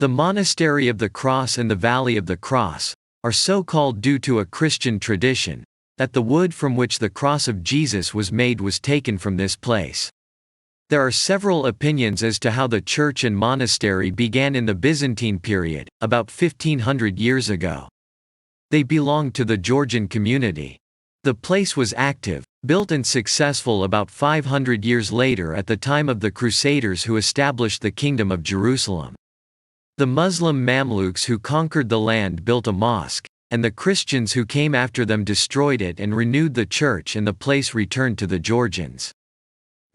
The Monastery of the Cross and the Valley of the Cross are so called due to a Christian tradition that the wood from which the cross of Jesus was made was taken from this place. There are several opinions as to how the church and monastery began in the Byzantine period, about 1500 years ago. They belonged to the Georgian community. The place was active, built and successful about 500 years later at the time of the Crusaders who established the Kingdom of Jerusalem. The Muslim Mamluks who conquered the land built a mosque, and the Christians who came after them destroyed it and renewed the church, and the place returned to the Georgians.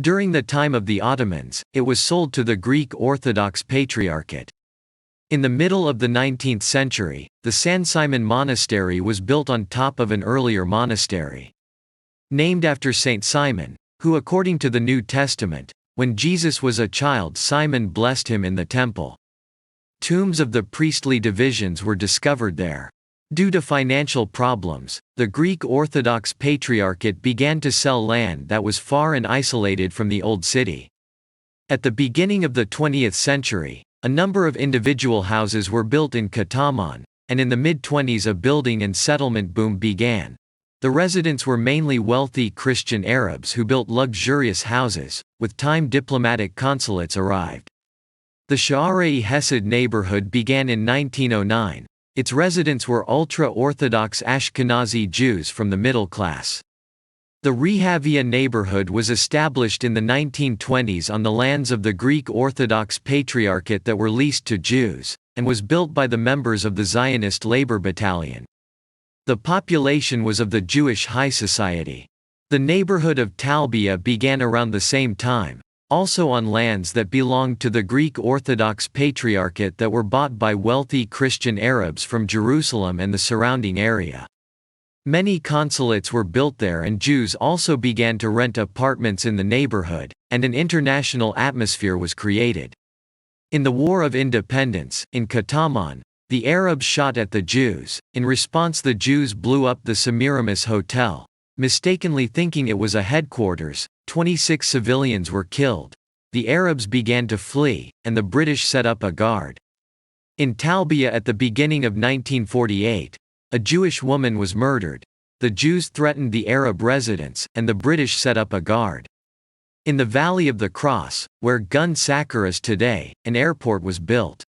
During the time of the Ottomans, it was sold to the Greek Orthodox Patriarchate. In the middle of the 19th century, the San Simon Monastery was built on top of an earlier monastery. Named after Saint Simon, who according to the New Testament, when Jesus was a child Simon blessed him in the temple. Tombs of the priestly divisions were discovered there. Due to financial problems, the Greek Orthodox Patriarchate began to sell land that was far and isolated from the old city. At the beginning of the 20th century, a number of individual houses were built in Katamon, and in the mid-20s a building and settlement boom began. The residents were mainly wealthy Christian Arabs who built luxurious houses. With time diplomatic consulates arrived. The Sha'arei Hesed neighborhood began in 1909. Its residents were ultra-Orthodox Ashkenazi Jews from the middle class. The Rehavia neighborhood was established in the 1920s on the lands of the Greek Orthodox Patriarchate that were leased to Jews, and was built by the members of the Zionist Labor Battalion. The population was of the Jewish high society. The neighborhood of Talbia began around the same time, also on lands that belonged to the Greek Orthodox Patriarchate that were bought by wealthy Christian Arabs from Jerusalem and the surrounding area. Many consulates were built there, and Jews also began to rent apartments in the neighborhood, and an international atmosphere was created. In the War of Independence, in Katamon, the Arabs shot at the Jews. In response, the Jews blew up the Semiramis Hotel, mistakenly thinking it was a headquarters. 26 civilians were killed. The Arabs began to flee, and the British set up a guard. In Talbia at the beginning of 1948, a Jewish woman was murdered. The Jews threatened the Arab residents, and the British set up a guard. In the Valley of the Cross, where Gun Sakar is today, an airport was built.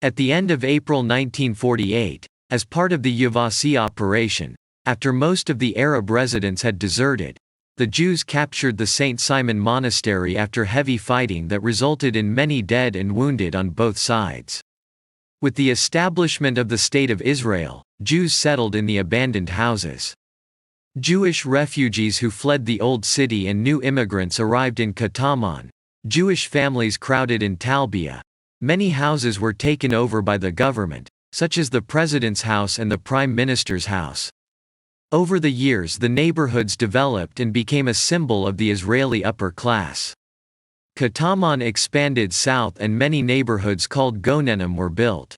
At the end of April 1948, as part of the Yavasi operation, after most of the Arab residents had deserted, the Jews captured the Saint Simon Monastery after heavy fighting that resulted in many dead and wounded on both sides. With the establishment of the State of Israel, Jews settled in the abandoned houses. Jewish refugees who fled the old city and new immigrants arrived in Katamon. Jewish families crowded in Talbia. Many houses were taken over by the government, such as the President's house and the Prime Minister's house. Over the years, the neighborhoods developed and became a symbol of the Israeli upper class. Katamon expanded south and many neighborhoods called Gonenim were built.